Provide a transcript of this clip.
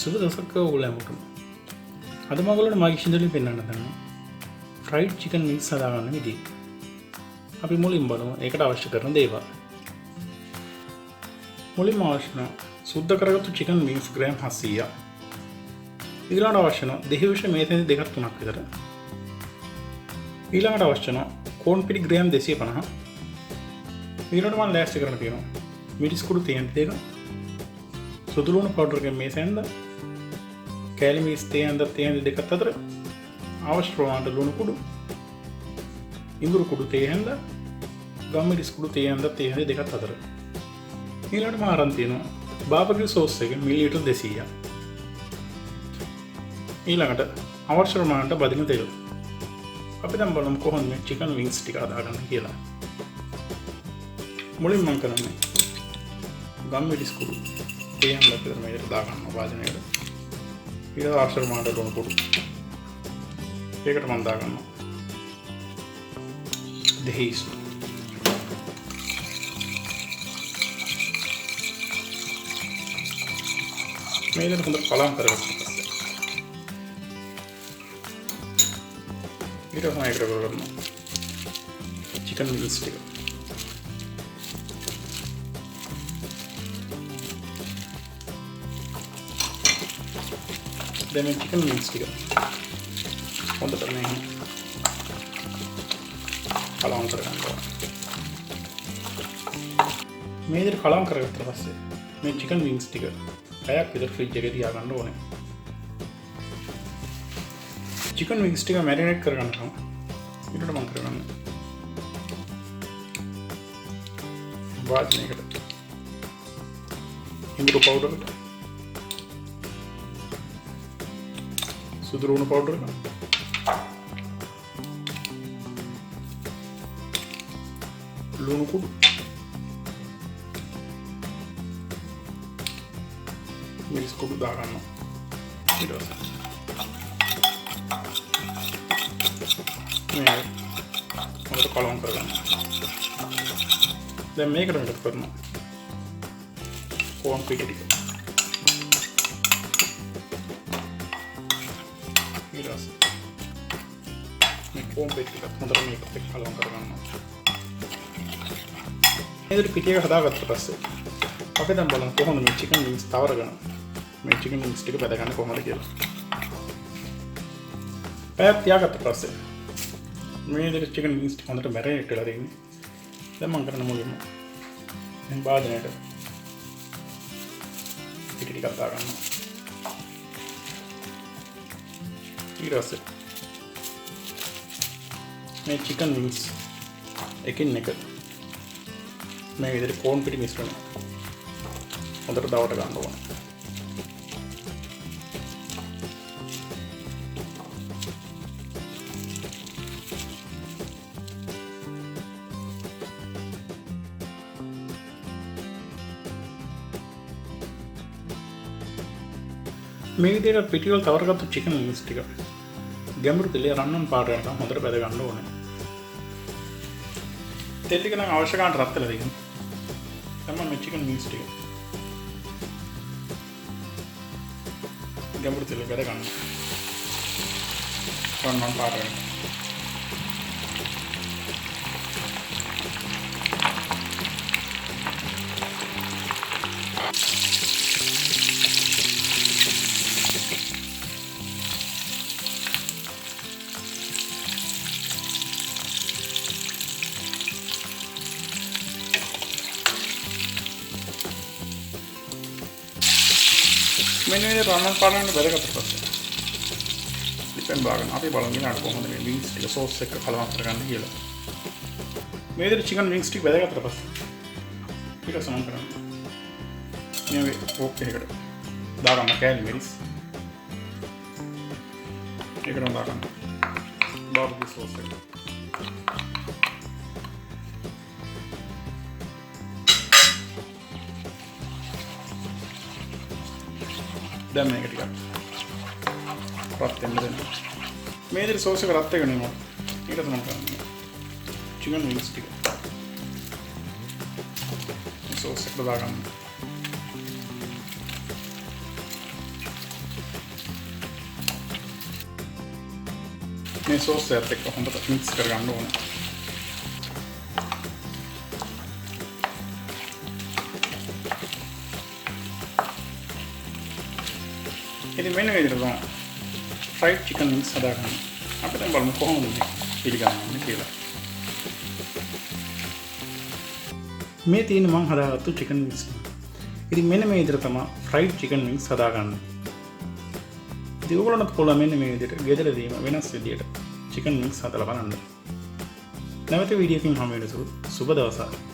සුබ දවසක් ඔයගොල්ලන්ට. අද මම ඔයගොල්ලන්ට මාගේ කිෂන්දලින් පෙන්වන්න දන්නේ ෆ්‍රයිඩ් චිකන් වින්ග්ස් හදාගන්න විදිහ. අපි මුලින්ම බලමු ඒකට අවශ්‍ය කරන දේවල්. මුලින්ම අවශ්‍ය කරන සුද්ධ කරගත්තු චිකන් වින්ග්ස් ග්‍රෑම් 700ක්. ඊළඟට අවශ්‍ය කරන දෙහිවිෂ මේතෙන් දෙකක් තුනක් විතර. ඊළඟට අවශ්‍ය කරන කෝන් පිටි ග්‍රෑම් 250. ඊළඟට මම ලෑස්ති කරන්න තියෙනවා මිරිස් කුඩු 32ක. සුදු ලුණු පවුඩර් එකෙන් මේ සැන්ද කෑලි මිරිස් තේ දෙකත් අතර අවශ්‍ය ප්‍රමාණයට ලුණු කුඩු ඉඟුරු කුඩු තේ හැන්ද ගම් මිරිස් කුඩු තේ දෙකත් අතර ඊළඟට මම අරන් තියෙනවා බාබකියු සෝස් එක මිලිලීටර් 200ක් ඊළඟට අවශ්‍ය ප්‍රමාණයට බදින තෙල් අපි දැන් බලමු කොහොමද මේ චිකන් වින්ග්ස් ටික හදාගන්න කියලා මුලින්ම මම කරන්නේ ගම් මිරිස් කුඩු තේයන් ලැබෙතර මේකට දාගන්න වාදනයට ඊට අවශ්‍ය ප්‍රමාණයට ලුණු කුඩු ඒකට මම දාගන්නවා දෙහිස් මේකට හොඳට කලම් කරගන්න පස්සේ ඊට තමයි ඒකට කරගන්න චිකන් වින්ග්ස් ටික දැන් මේ චිකන් වින්ග්ස් ටික හොඳට මේ කලවම් කරගන්න ඕනේ. මේ විදිහට කලවම් කරගත්තා පස්සේ මේ චිකන් වින්ග්ස් ටික පැයක් විතර ෆ්‍රිජ් එකේ තියාගන්න ඕනේ. චිකන් වින්ග්ස් ටික මැරිනේට් කරගන්න තමයි ඊට මම කරගන්නේ. වාජනයකට ඉඟුරු පවුඩර් එක සුදු ලුණු පවුඩර් එක ලුණු කුඩු මිරිස් කුඩු දාගන්නවා ඊට පස්සේ මේ හොඳට කලවම් කරගන්නවා දැන් මේකට එකතු කරනවා කෝන් පිටි ටික කෝන් පිටි ටික හොඳට මේකට කලවම් කරගන්නවා මේ පිටි එක හදාගත්ත පස්සේ අපි දැන් බලමු කොහොමද මේ චිකන් වින්ග්ස් තවරගන්න මේ චිකන් වින්ග්ස් ටික බෙදගන්න කොහොමද කියලා. පැයක් තියාගත්ත පස්සේ මේ විදිහට චිකන් වින්ග්ස් ටික හොඳට මැරිනේට් වෙලා තියෙන්නේ. දැන් මම කරන්න මුලින්ම මේ භාජනයට පිටි ටිකක් දාගන්නවා. ඊට පස්සේ මේ චිකන් වින්ග්ස් එකින් එක මේ විදිහට කෝන් පිටි මිශ්‍රණය හොඳට දවට ගන්න ඕන. මේ විදිහට පිටි වල තවරගත්තු චිකන් වින්ග්ස් ටික ගැඹුරු තෙලේ රන්වන් පාට යනකම් හොඳට බෙද ගන්න ඕනේ. තෙල් ටික නම් අවශ්‍ය ගන්න රත් වෙලා තියෙනවා. තමයි මේ චිකන් වින්ග්ස් ටික ගැඹුරු තෙලේ බෙද ගන්න. රන්වන් පාට යනකම් මෙන්න මේ රන්වන් පාටකට බෙදගත්ත පස්සේ ඩිපෙන්ඩ් බාගන්න අපි බලමු ඊළඟට කොහොමද මේ වින්ග්ස් ටික සෝස් එක කලවම් කරගන්න කියලා. මේ විදිහට චිකන් වින්ග්ස් ටික බෙදගත්ත පස්සේ ඊට සමන් කරන්න. මේ ඕක් එකකට දාගන්න කෑලි මිරිස්. ඒකට දාගන්න බාබකියු සෝස් එක. දැන් මේක ටිකක් රත් වෙන්න දෙන්න. මේ විදිහට සෝස් එක රත් වෙගෙන යනවා. ඊට තමයි කරන්නේ. චිකන් වින්ග්ස් ටික. සෝස් එක දාගන්න. මේ සෝස් එකත් එක්ක හොඳට මික්ස් කරගන්න ඕනේ. ඉතින් මෙන්න මේ විදිහට තමයි fried chicken wings හදාගන්න. අපි දැන් බලමු කොහොමද මේ පිළිගන්නේ කියලා. මේ තියෙන මම හදාගත්තු chicken wings. ඉතින් මෙන්න මේ විදිහට තමයි fried chicken wings හදාගන්නේ. ඉතින් ඔයගොල්ලන්ට පුළුවන් මෙන්න මේ විදිහට ගෙදරදීම වෙනස් විදිහට chicken wings හදලා බලන්න. නැවත වීඩියෝකින් හමු වෙනසු සුබ දවසක්.